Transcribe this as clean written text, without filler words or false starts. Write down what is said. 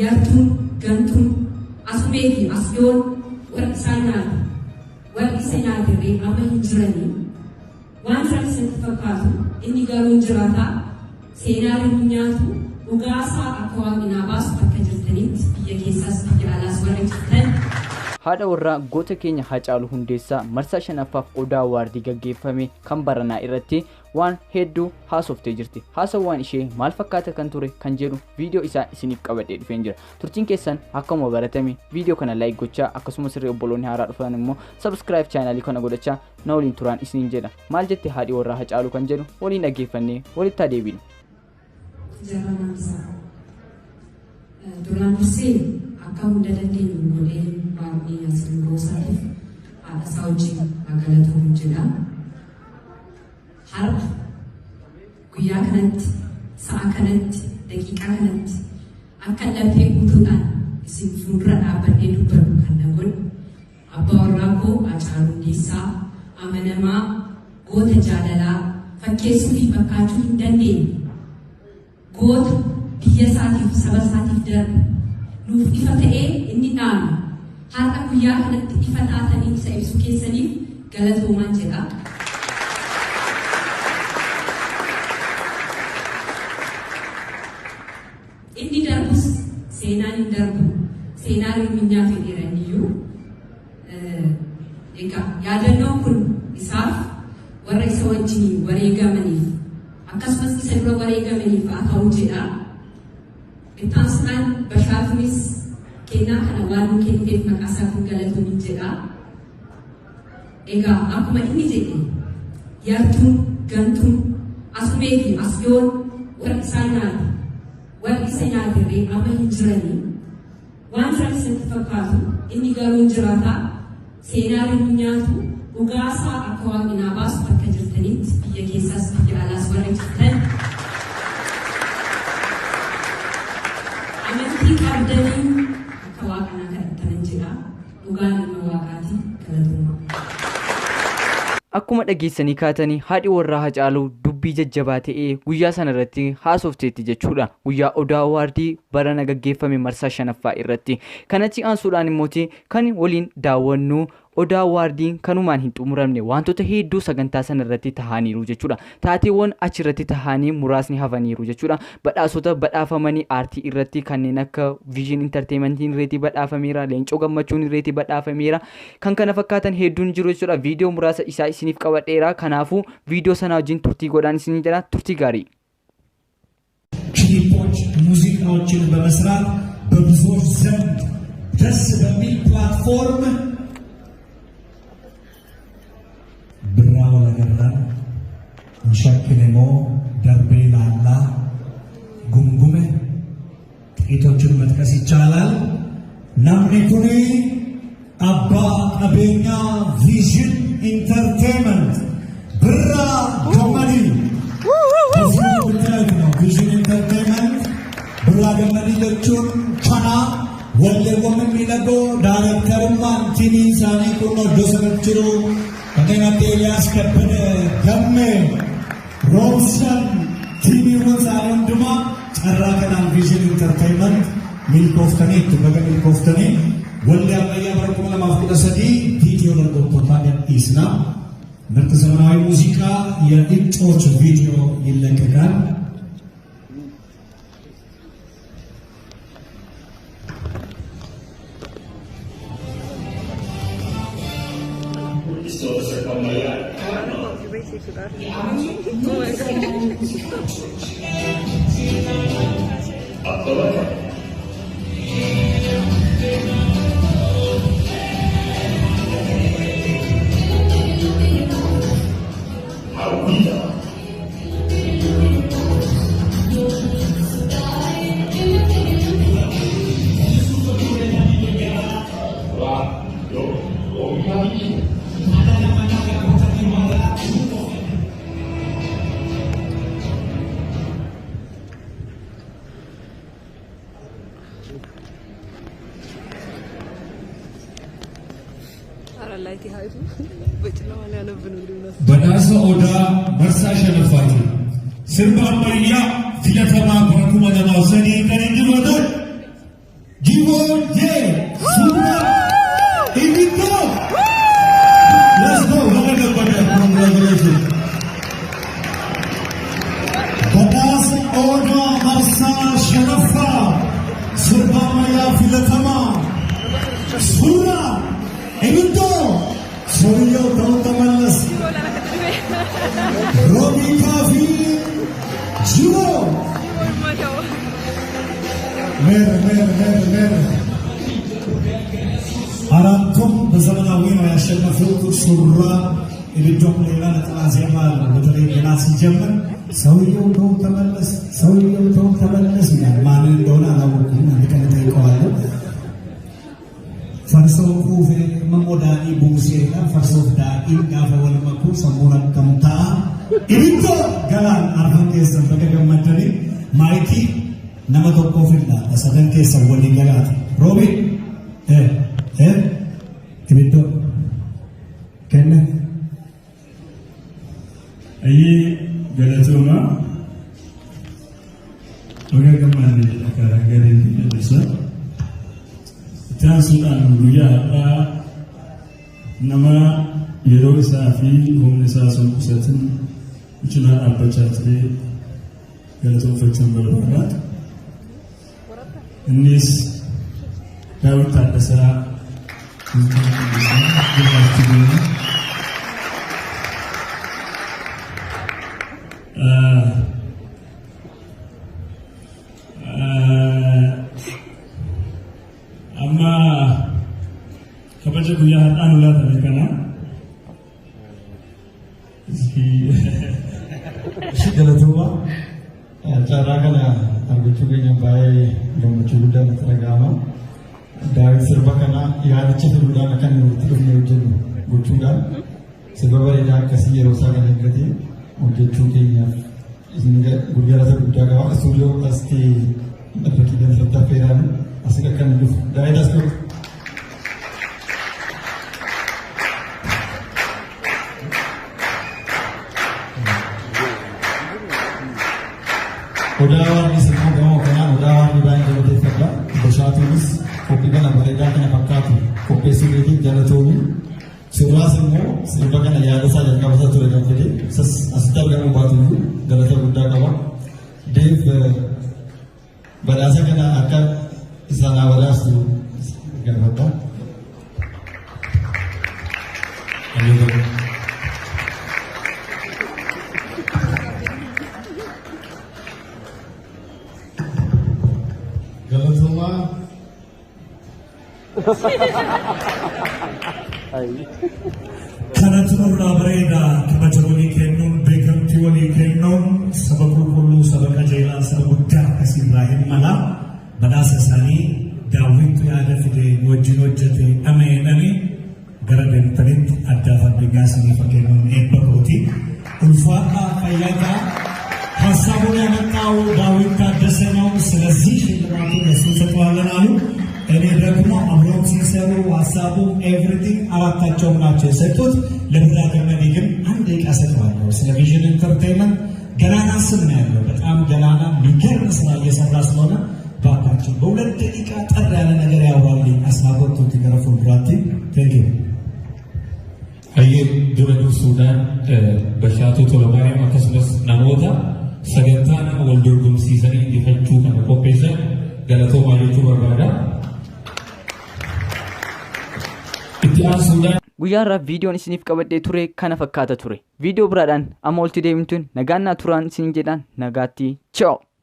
yartuun gantuun asumee fi asyoon warri isaan nyaatu warri isa nyaatirree amma hin jiranii waan isaan isatti fakkaatu inni garuu jiraataa seenaa inni nyaatu dhugaasaa akka waaqinaa baasu akka jirtanitti biyya keessaas biyya alaas warra jirtan. Haadha warraa goota keenya Haacaaluu Hundeessaa marsaa 5ffaaf Odaa Awaardii gaggeeffame kan baranaa irratti waan hedduu haasoftee jirti. Haasawwaan ishee maal fakkaata kan ture kan jedhu viidiyoo isaa isiniif qabadhee dhufeen jira. Turtiin keessan akkuma baratame viidiyoo kana like gochaa akkasumas sirrii obboloonni haaraa dhufan immoo subscribe channel kana godhachaa na waliin turaan isiniin jedha. Maal jette haadhi warraa Haacaaluu kan jedhu waliin dhaggeeffannee walitti adeebinu. Duraan dursee akka hunda dandeenyu godhee baay'ee asiin goosaatiif haadha isaa wajjin magaalaa jedha. Har'a guyyaa kanatti sa'a kanatti daqiiqaa kanatti akka lafee guutuudhaan isin fuuldura dhaabbadhee dubbadhu kan na godhu abbaa warraa koo Haacaaluu Hundeessaa amanamaa goota jaalalaa fakkeessuu fi fakkaachuu hin dandeenye goota biyya isaatiif saba isaatiif darbe nuuf ifa ta'ee inni dhaame har'a guyyaa kanatti ifa taatanii isa ibsu keessaniif galatoomaa jedha. Inni darbus seenaan hin darbu seenaan hirminyaa fedheeraniyyuu egaa yaadannoon kun isaaf warra isa wajjin wareegamaniif akkasumas isa dura wareegamaniif haa ta'u jedha. Itaansuudhaan Bashaafinis kennaa kana waan nu kenneef maqaa isaa kun galatoomaa jedha. Egaa akkuma inni jedhe yartuun gantuun asumee fi asyoon warri isaan nyaatu warri isa nyaatirree amma hin jiranii waan isaan isatti fakkaatu inni garuu jiraataa seenaa inni nyaatu dhugaasaa akka waaqinaa baasu akka jirtanitti biyya keessaas biyya alaas warra jirtan. Amantii qabdanii akka waaqanaa kadhattanan jedha. Dhugaan nama waaqaatii galatoomaa. Akkuma dhageessanii kaatanii haadhi warraa Haacaaluu dubbii jajjabaa ta'ee guyyaa sana irratti haasofteetti jechuudha. Guyyaa Odaa Awaardii barana gaggeeffame marsaa 5ffaa irratti. Kanatti aansuudhaan immoo kan waliin daawwannu Odaa Awaardiin kanumaan hin xumuramne wantoota hedduu sagantaa sana irratti tahaniiru jechuudha. Taateewwan achirratti tahanii muraasni hafaniiru jechuudha. Badhaasota badhaafamanii aartii irratti kanneen akka Vision Entertainment irratti badhaafameera, Leencoo Gammachuun irratti badhaafameera. Kan kana fakkaatan hedduun jiru jechuudha. Viidiyoo muraasa isaa isiniif qabadheera. Kanaafuu viidiyoo sana wajjin turtii godhaan isiniin jedha. Turtii gaarii. ክሊፖች ሙዚቃዎችን በመስራት በብዙዎች ዘንድ ደስ በሚል ፕላትፎርም ብራው ለገራን እንሸክንሞ ደርቤ ላላ ጉምጉመ ጥቂቶችን መጥቀስ ይቻላል። ናምኒ ኩኒ አባ ቀቤኛ ቪዥን ኢንተርቴይንመንት ብራ ገመዲ Vision Entertainment Birraa Gammadii jechuun kana walleewwan miidhagoo daarektarummaan tiimii isaanii kun iddoo sanatti jiru kanneen akka Eeliyaas Kabbada, Gammee, Roobsan tiimiiwwan isaanii hundumaa carraa kanaan Vision Entertainment milkooftaniitu baga milkooftanii wallee ammayyaa bara 2013 ቪዲዮ ለጎቶታ ይስና ምርጥ ዘመናዊ ሙዚቃ የእጮች ቪዲዮ ይለቀቃል። badhaasa Odaa marsaa 5ffaati. Sirba ammayyaa filatamaa bara 2003 kan injifatan Jiwoje, Surra, Ibito. Let's go, congratulations. Badas Oda Marsa Sharafa, Surbamaya Filatama, Surra, Ibito, Suryo Tautamalas, Robi Kafi, Jiwo. Mer. አራቱም በዘመናዊ ነው ያሸነፉት። ሱራ የልጆም ሌላ ነጠላ ዜማ አለው። በተለይ ገና ሲጀምር ሰውየው ተው ተመለስ ይላል። ማን እንደሆነ አላወኩም። አንድ ቀን እጠይቀዋለሁ። ፈርሰው ኩፌ መሞዳኒ ቡሴላ ፈርሰው ዳኢ ጋፈ ወልመኩ ሰሙራ ከምታ ኢብቶ ገላን አርፈን ከሰም በገመደኒ ማይቲ nama tokko filla sadan keessa waliin galaati roobi ibiddo kenne ayi galatuma oga gamani akara garin disa taasuudhaan guyyaa nama yeroo isaa fi humna isaa sun qusatin cinaa dhaabbachaa ture galatoonfachuun barbaada. Innis Daawit Taaddasaa amma kabaja guyyaa har'aan ulaatame kana galatooma carraa kana argachuu keenya baay'ee gammachuu guddaa natti dhaga'ama. Daawit sirba kana yaadicha fiduudhaan akka inni walitti dhufne hojjennu gochuudhaan sirba bareedaa akkasii yeroo isaa kana eeggatee hojjechuu keenyaaf galata guddaa qaba. Istuudiyoo asii dhaabbatii galfata affeeraan asii akka inni dhufu Daawit as dhufu. Odaa warri sirna gamoo kanaan odaa warri baay'ee galateeffadha. Bashaatuunis qophii kana bareedaa kana fakkaatu qopheessuu keetiif galatoomii. Surraas immoo sirba kana yaada isaa jalqabataa ture kan fedhe asitti argamuu baatuyyuu galata guddaa qaba. Deef badhaasa kana akka isaan badhaastu gaafadha. Galatuma. Kanatu nurraa bareedaa kabaja walii kennuun beekamtii walii kennuun saba qulqulluu saba qajeelaa saba guddaa akkasiirraa hin mala badhaasa isaanii daawwitu yaada fide wajjin hojjete dhamee gara deemtanitti addaaf addunyaa sanii fakkennuun eebba kooti ulfaataa fayyataa ሀሳቡን ያመጣው ዳዊት ታደሰ ነው። ስለዚህ ሽልማቱን እሱ ሰጥቷለን አሉ። እኔ ደግሞ አብረው ሲሰሩ ሀሳቡ ኤቭሪቲንግ አራታቸውም ናቸው የሰጡት። ለብራ ገመዴ ግን አንድ ደቂቃ ሰጥቷለሁ። ስለ ቪዥን ኢንተርቴይንመንት ገናና ስም ነው ያለው። በጣም ገናና የሚገርም ስራ እየሰራ ስለሆነ ባካቸው በሁለት ደቂቃ ጠር ያለ ነገር ያውራልኝ። አስናቆቱ ትገረፉ ብራቲ ቴንኪ Ayyee dura dursuudhaan Bashaatoo Tolamaariyaam akkasumas namoota sagantaa nama wal dorgomsiisanii injifachuu kana qopheessan galatoomaa jechuu barbaada. Itti aansuudhaan guyyaarraa viidiyoon isiniif qabadhee ture kana fakkaata ture. Viidiyoo biraadhaan amma olti deemtuun nagaan naa turaan isin jedhaan nagaatti ciao.